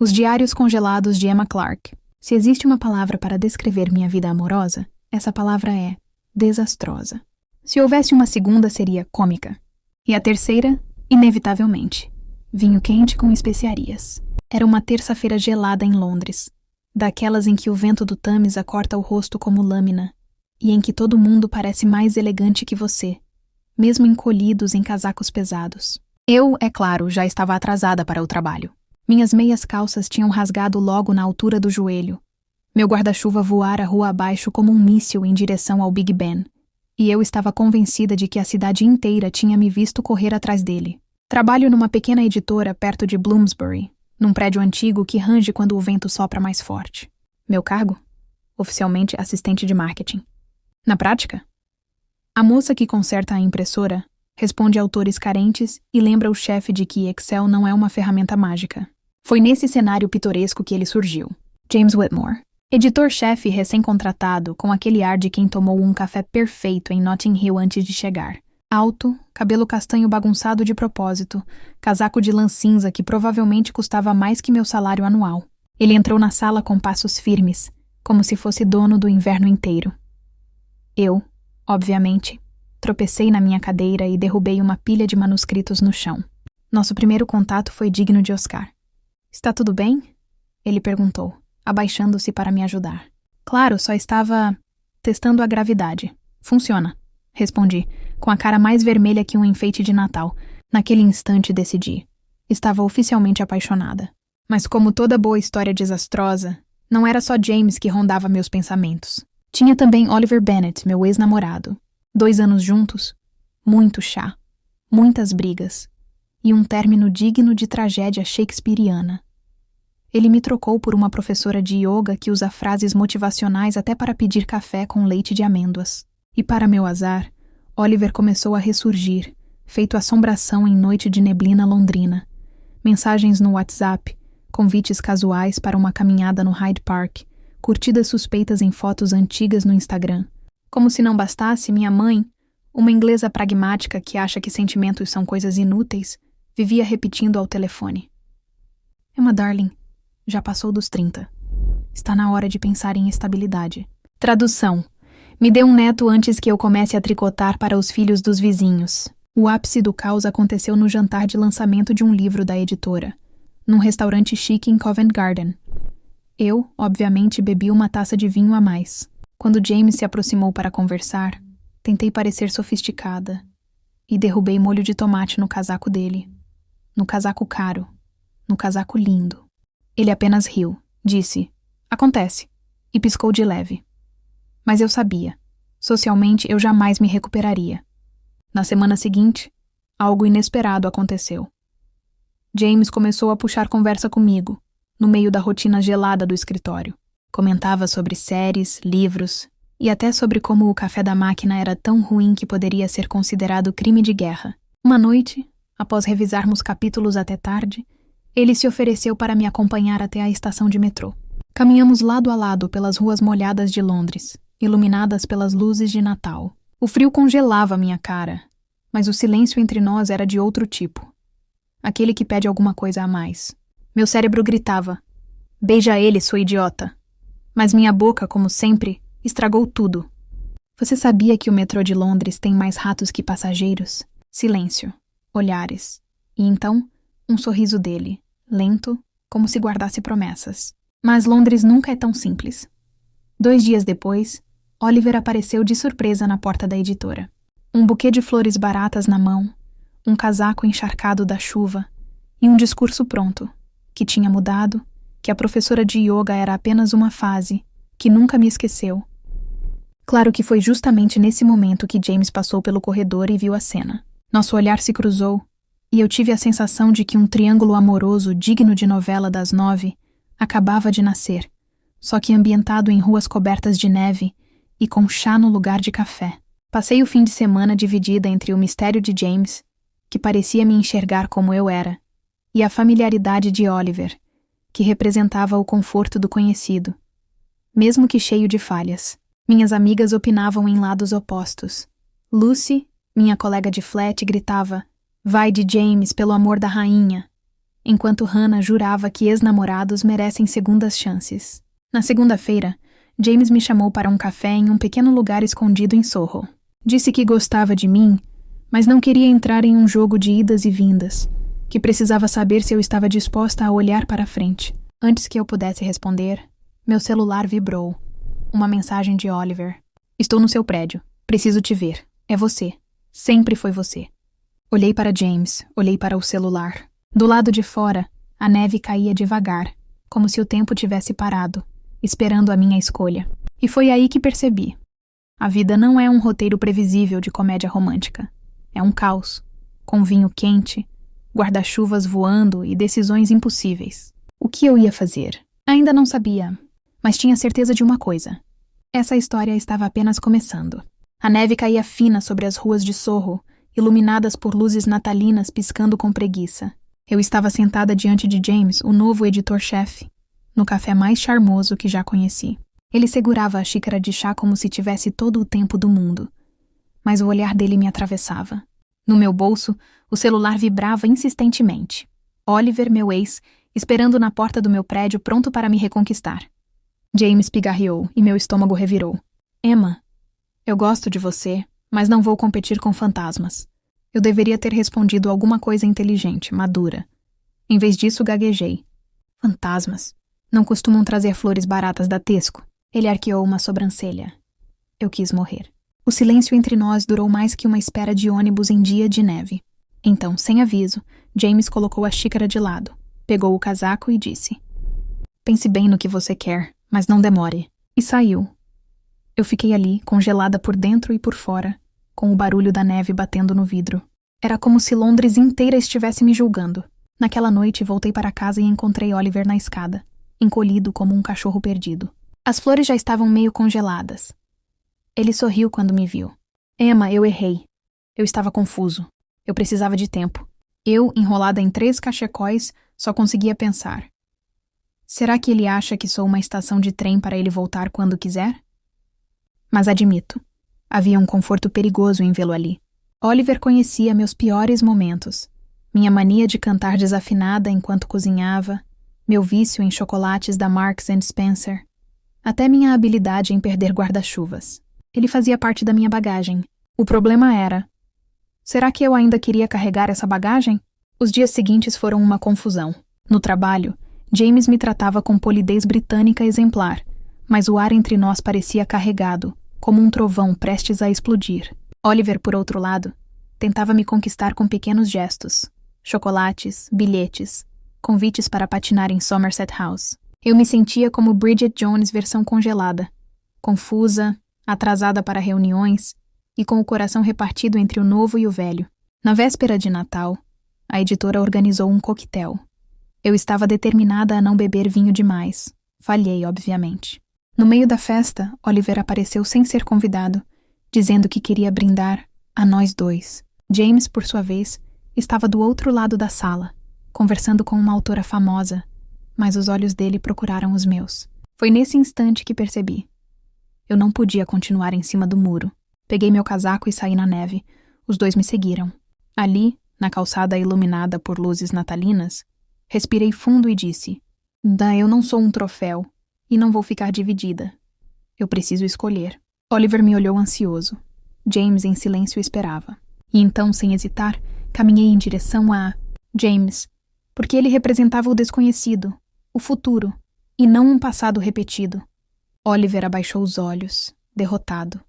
Os Diários Congelados de Emma Clark. Se existe uma palavra para descrever minha vida amorosa, essa palavra é desastrosa. Se houvesse uma segunda, seria cômica. E a terceira, inevitavelmente, vinho quente com especiarias. Era uma terça-feira gelada em Londres, daquelas em que o vento do Tâmisa corta o rosto como lâmina, e em que todo mundo parece mais elegante que você, mesmo encolhidos em casacos pesados. Eu, é claro, já estava atrasada para o trabalho. Minhas meias calças tinham rasgado logo na altura do joelho. Meu guarda-chuva voara rua abaixo como um míssil em direção ao Big Ben, e eu estava convencida de que a cidade inteira tinha me visto correr atrás dele. Trabalho numa pequena editora perto de Bloomsbury, num prédio antigo que range quando o vento sopra mais forte. Meu cargo? Oficialmente assistente de marketing. Na prática? A moça que conserta a impressora responde a autores carentes e lembra o chefe de que Excel não é uma ferramenta mágica. Foi nesse cenário pitoresco que ele surgiu. James Whitmore, editor-chefe recém-contratado, com aquele ar de quem tomou um café perfeito em Notting Hill antes de chegar. Alto, cabelo castanho bagunçado de propósito, casaco de lã cinza que provavelmente custava mais que meu salário anual. Ele entrou na sala com passos firmes, como se fosse dono do inverno inteiro. Eu, obviamente, tropecei na minha cadeira e derrubei uma pilha de manuscritos no chão. Nosso primeiro contato foi digno de Oscar. "Está tudo bem?" Ele perguntou, abaixando-se para me ajudar. "Claro, só estava testando a gravidade. Funciona", respondi, com a cara mais vermelha que um enfeite de Natal. Naquele instante decidi. Estava oficialmente apaixonada. Mas como toda boa história desastrosa, não era só James que rondava meus pensamentos. Tinha também Oliver Bennet, meu ex-namorado. 2 anos juntos, muito chá, muitas brigas, e um término digno de tragédia shakespeariana. Ele me trocou por uma professora de yoga que usa frases motivacionais até para pedir café com leite de amêndoas. E para meu azar, Oliver começou a ressurgir, feito assombração em noite de neblina londrina. Mensagens no WhatsApp, convites casuais para uma caminhada no Hyde Park, curtidas suspeitas em fotos antigas no Instagram. Como se não bastasse, minha mãe, uma inglesa pragmática que acha que sentimentos são coisas inúteis, vivia repetindo ao telefone: "Emma, darling, já passou dos 30. Está na hora de pensar em estabilidade." Tradução: me dê um neto antes que eu comece a tricotar para os filhos dos vizinhos. O ápice do caos aconteceu no jantar de lançamento de um livro da editora, num restaurante chique em Covent Garden. Eu, obviamente, bebi uma taça de vinho a mais. Quando James se aproximou para conversar, tentei parecer sofisticada e derrubei molho de tomate no casaco dele. No casaco caro. No casaco lindo. Ele apenas riu, disse: "Acontece", e piscou de leve. Mas eu sabia. Socialmente, eu jamais me recuperaria. Na semana seguinte, algo inesperado aconteceu. James começou a puxar conversa comigo, no meio da rotina gelada do escritório. Comentava sobre séries, livros e até sobre como o café da máquina era tão ruim que poderia ser considerado crime de guerra. Uma noite, após revisarmos capítulos até tarde, ele se ofereceu para me acompanhar até a estação de metrô. Caminhamos lado a lado pelas ruas molhadas de Londres, iluminadas pelas luzes de Natal. O frio congelava minha cara, mas o silêncio entre nós era de outro tipo. Aquele que pede alguma coisa a mais. Meu cérebro gritava: "Beija ele, sua idiota!" Mas minha boca, como sempre, estragou tudo. "Você sabia que o metrô de Londres tem mais ratos que passageiros?" Silêncio. Olhares. E então, um sorriso dele, lento, como se guardasse promessas. Mas Londres nunca é tão simples. 2 dias depois, Oliver apareceu de surpresa na porta da editora. Um buquê de flores baratas na mão, um casaco encharcado da chuva e um discurso pronto, que tinha mudado, que a professora de yoga era apenas uma fase, que nunca me esqueceu. Claro que foi justamente nesse momento que James passou pelo corredor e viu a cena. Nosso olhar se cruzou, e eu tive a sensação de que um triângulo amoroso digno de novela das 9 acabava de nascer, só que ambientado em ruas cobertas de neve e com chá no lugar de café. Passei o fim de semana dividida entre o mistério de James, que parecia me enxergar como eu era, e a familiaridade de Oliver, que representava o conforto do conhecido, mesmo que cheio de falhas. Minhas amigas opinavam em lados opostos. Lucy, minha colega de flat, gritava: "Vai de James, pelo amor da rainha!" enquanto Hannah jurava que ex-namorados merecem segundas chances. Na segunda-feira, James me chamou para um café em um pequeno lugar escondido em Soho. Disse que gostava de mim, mas não queria entrar em um jogo de idas e vindas, que precisava saber se eu estava disposta a olhar para frente. Antes que eu pudesse responder, meu celular vibrou. Uma mensagem de Oliver. Estou no seu prédio. Preciso te ver. É você. Sempre foi você. Olhei para James, olhei para o celular. Do lado de fora, a neve caía devagar, como se o tempo tivesse parado, esperando a minha escolha. E foi aí que percebi. A vida não é um roteiro previsível de comédia romântica. É um caos, com vinho quente, guarda-chuvas voando e decisões impossíveis. O que eu ia fazer? Ainda não sabia, mas tinha certeza de uma coisa. Essa história estava apenas começando. A neve caía fina sobre as ruas de Soho, iluminadas por luzes natalinas piscando com preguiça. Eu estava sentada diante de James, o novo editor-chefe, no café mais charmoso que já conheci. Ele segurava a xícara de chá como se tivesse todo o tempo do mundo, mas o olhar dele me atravessava. No meu bolso, o celular vibrava insistentemente. Oliver, meu ex, esperando na porta do meu prédio pronto para me reconquistar. James pigarreou e meu estômago revirou. Emma, eu gosto de você, mas não vou competir com fantasmas. Eu deveria ter respondido alguma coisa inteligente, madura. Em vez disso, gaguejei. Fantasmas. Não costumam trazer flores baratas da Tesco. Ele arqueou uma sobrancelha. Eu quis morrer. O silêncio entre nós durou mais que uma espera de ônibus em dia de neve. Então, sem aviso, James colocou a xícara de lado, pegou o casaco e disse: Pense bem no que você quer, mas não demore. E saiu. Eu fiquei ali, congelada por dentro e por fora, com o barulho da neve batendo no vidro. Era como se Londres inteira estivesse me julgando. Naquela noite, voltei para casa e encontrei Oliver na escada, encolhido como um cachorro perdido. As flores já estavam meio congeladas. Ele sorriu quando me viu. Emma, eu errei. Eu estava confuso. Eu precisava de tempo. Eu, enrolada em 3 cachecóis, só conseguia pensar. Será que ele acha que sou uma estação de trem para ele voltar quando quiser? Mas admito, havia um conforto perigoso em vê-lo ali. Oliver conhecia meus piores momentos. Minha mania de cantar desafinada enquanto cozinhava, meu vício em chocolates da Marks & Spencer, até minha habilidade em perder guarda-chuvas. Ele fazia parte da minha bagagem. O problema era: será que eu ainda queria carregar essa bagagem? Os dias seguintes foram uma confusão. No trabalho, James me tratava com polidez britânica exemplar, mas o ar entre nós parecia carregado, como um trovão prestes a explodir. Oliver, por outro lado, tentava me conquistar com pequenos gestos. Chocolates, bilhetes, convites para patinar em Somerset House. Eu me sentia como Bridget Jones versão congelada, confusa, atrasada para reuniões e com o coração repartido entre o novo e o velho. Na véspera de Natal, a editora organizou um coquetel. Eu estava determinada a não beber vinho demais. Falhei, obviamente. No meio da festa, Oliver apareceu sem ser convidado, dizendo que queria brindar a nós dois. James, por sua vez, estava do outro lado da sala, conversando com uma autora famosa, mas os olhos dele procuraram os meus. Foi nesse instante que percebi. Eu não podia continuar em cima do muro. Peguei meu casaco e saí na neve. Os dois me seguiram. Ali, na calçada iluminada por luzes natalinas, respirei fundo e disse: eu não sou um troféu e não vou ficar dividida. Eu preciso escolher. Oliver me olhou ansioso. James em silêncio esperava. E então, sem hesitar, caminhei em direção a James, porque ele representava o desconhecido, o futuro, e não um passado repetido. Oliver abaixou os olhos, derrotado.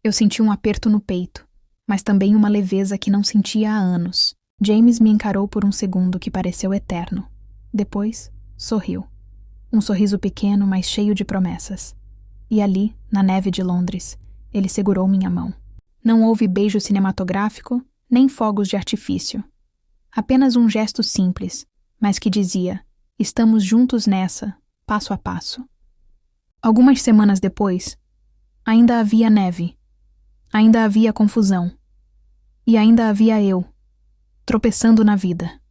Eu senti um aperto no peito, mas também uma leveza que não sentia há anos. James me encarou por um segundo que pareceu eterno. Depois, sorriu. Um sorriso pequeno, mas cheio de promessas. E ali, na neve de Londres, ele segurou minha mão. Não houve beijo cinematográfico, nem fogos de artifício. Apenas um gesto simples, mas que dizia: estamos juntos nessa, passo a passo. Algumas semanas depois, ainda havia neve, ainda havia confusão, e ainda havia eu, tropeçando na vida.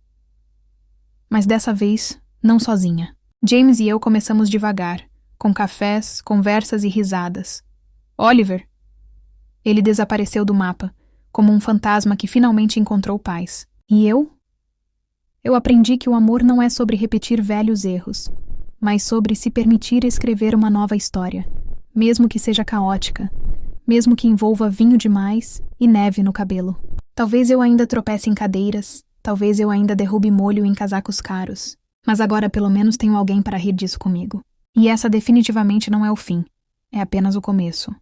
Mas dessa vez, não sozinha. James e eu começamos devagar, com cafés, conversas e risadas. Oliver! Ele desapareceu do mapa, como um fantasma que finalmente encontrou paz. E eu? Eu aprendi que o amor não é sobre repetir velhos erros, mas sobre se permitir escrever uma nova história, mesmo que seja caótica, mesmo que envolva vinho demais e neve no cabelo. Talvez eu ainda tropece em cadeiras, talvez eu ainda derrube molho em casacos caros, mas agora pelo menos tenho alguém para rir disso comigo. E essa definitivamente não é o fim, é apenas o começo.